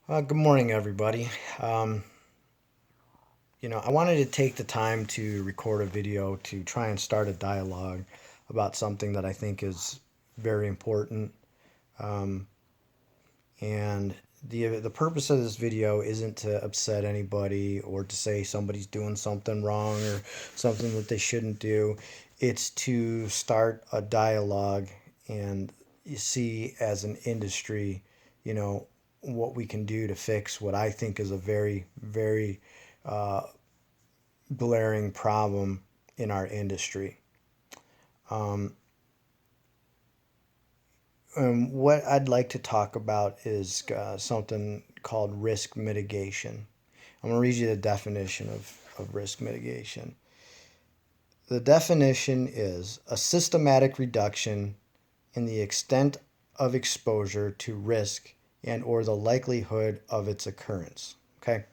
Good morning, everybody. Um, I wanted to take the time to record a video to try and start a dialogue about something that I think is very important. Um, and the purpose of this video isn't to upset anybody or to say somebody's doing something wrong or something that they shouldn't do. It's to start a dialogue and you see as an industry, you know, what we can do to fix what I think is a very, very glaring problem in our industry. Um, and what I'd like to talk about is something called risk mitigation. I'm going to read you the definition of risk mitigation. The definition is a systematic reduction in the extent of exposure to risk and or the likelihood of its occurrence. Okay?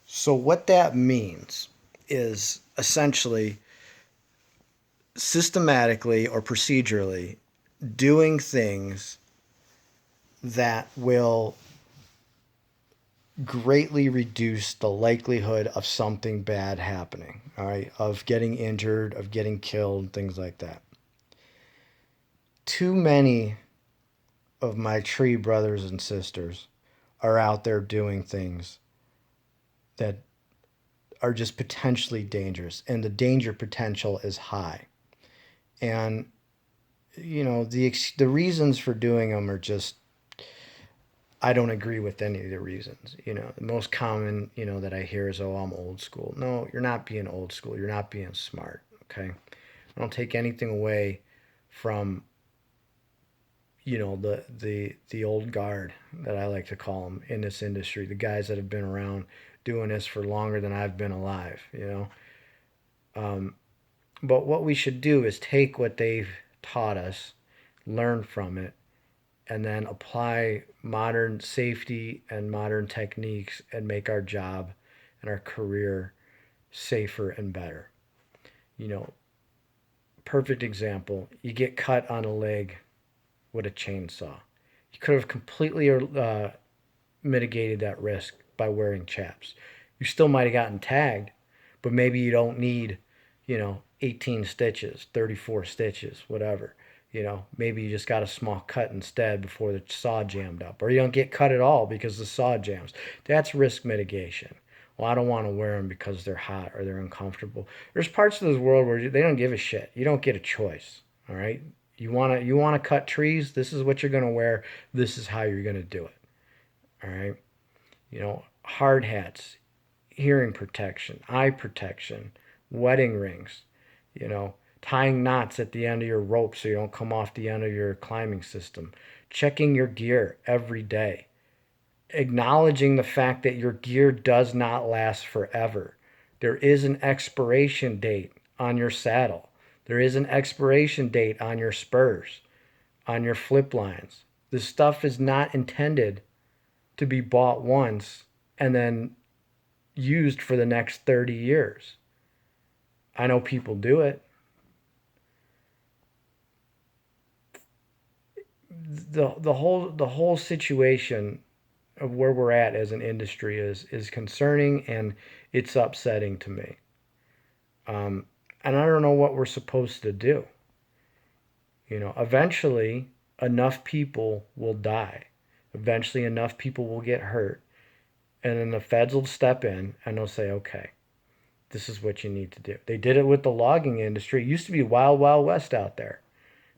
So what that means is essentially systematically or procedurally doing things that will greatly reduce the likelihood of something bad happening, all right, of getting injured, of getting killed, things like that. Too many of my tree brothers and sisters are out there doing things that are just potentially dangerous, and the danger potential is high. And the reasons for doing them are just I don't agree with any of the reasons. The most common, that I hear is, oh, I'm old school. No, you're not being old school. You're not being smart. Okay. I don't take anything away from, the old guard that I like to call them in this industry, the guys that have been around doing this for longer than I've been alive. Um, but what we should do is take what they've taught us, learn from it, and then apply modern safety and modern techniques and make our job and our career safer and better. You know, Perfect example, you get cut on a leg with a chainsaw. You could have completely mitigated that risk by wearing chaps. You still might have gotten tagged, but maybe you don't need, 18 stitches, 34 stitches, whatever. Maybe you just got a small cut instead before the saw jammed up, or you don't get cut at all because the saw jams. That's risk mitigation. Well, I don't want to wear them because they're hot or they're uncomfortable. There's parts of this world where they don't give a shit. You don't get a choice. All right. You want to cut trees. This is what you're going to wear. This is how you're going to do it. All right. Hard hats, hearing protection, eye protection, wedding rings, you know, tying knots at the end of your rope so you don't come off the end of your climbing system, checking your gear every day, acknowledging the fact that your gear does not last forever. There is an expiration date on your saddle. There is an expiration date on your spurs, on your flip lines. This stuff is not intended to be bought once and then used for the next 30 years. I know people do it. The whole situation of where we're at as an industry is concerning, and it's upsetting to me. Um, and I don't know what we're supposed to do. Eventually enough people will die. Eventually enough people will get hurt, and then the feds will step in and they'll say, okay, this is what you need to do. They did it with the logging industry. It used to be wild, wild west out there.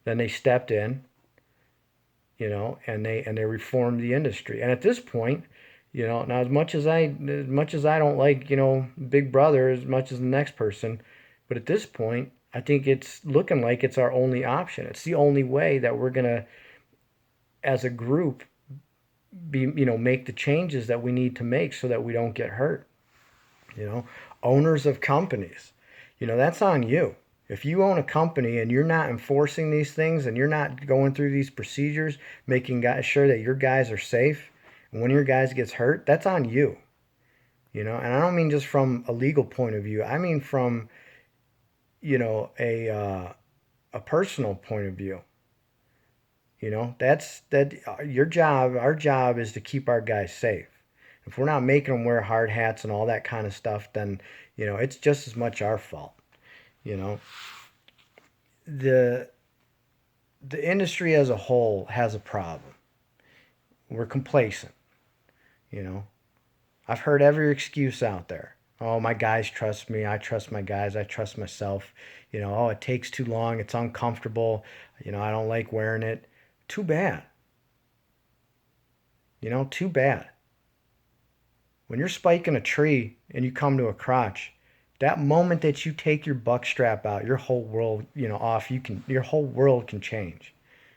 Then they stepped in, and they reformed the industry. And at this point, now as much as I don't like, Big Brother as much as the next person, but at this point, I think it's looking like it's our only option. It's the only way that we're gonna, as a group, make the changes that we need to make so that we don't get hurt. you know Owners of companies, that's on you. If you own a company and you're not enforcing these things and you're not going through these procedures, making guys sure that your guys are safe, and when your guys gets hurt, that's on you. And I don't mean just from a legal point of view. I mean from a personal point of view. You know, your job. Our job is to keep our guys safe. If we're not making them wear hard hats and all that kind of stuff, then, it's just as much our fault. You know, the the industry as a whole has a problem. We're complacent, you know. I've heard every excuse out there. Oh, my guys trust me. I trust my guys. I trust myself. Oh, it takes too long. It's uncomfortable. I don't like wearing it. Too bad. Too bad. When you're spiking a tree and you come to a crotch, that moment that you take your buck strap out, your whole world, off, your whole world can change.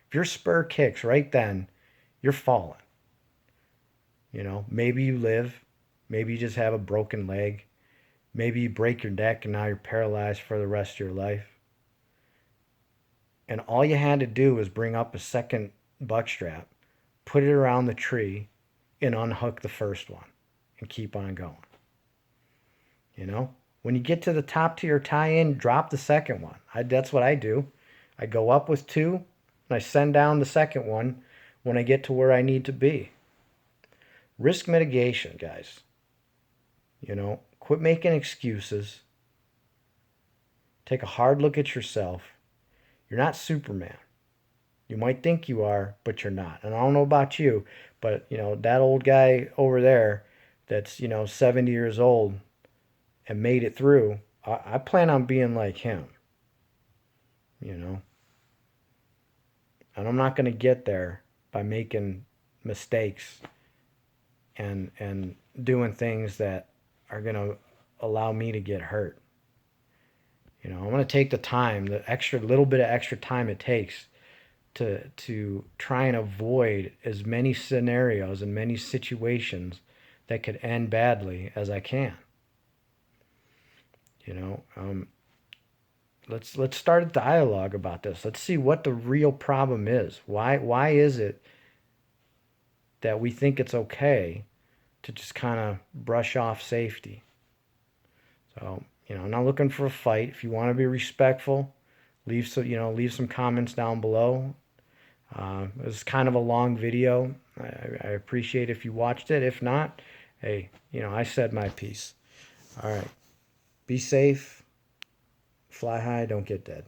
If your spur kicks right then, you're falling. Maybe you live, maybe you just have a broken leg, maybe you break your neck and now you're paralyzed for the rest of your life. And all you had to do was bring up a second buck strap, put it around the tree, and unhook the first one and keep on going. When you get to the top to your tie-in, drop the second one. That's what I do. I go up with two, and I send down the second one when I get to where I need to be. Risk mitigation, guys. Quit making excuses. Take a hard look at yourself. You're not Superman. You might think you are, but you're not. And I don't know about you, but that old guy over there that's 70 years old and made it through, I plan on being like him. And I'm not going to get there by making mistakes and doing things that are going to allow me to get hurt. I'm going to take the time, the extra little bit of extra time it takes to try and avoid as many scenarios and many situations that could end badly as I can. Let's start a dialogue about this. Let's see what the real problem is. Why is it that we think it's okay to just kind of brush off safety? So, I'm not looking for a fight. If you want to be respectful, leave some comments down below. It was kind of a long video. I appreciate if you watched it. If not, hey, I said my piece. All right. Be safe. Fly high. Don't get dead.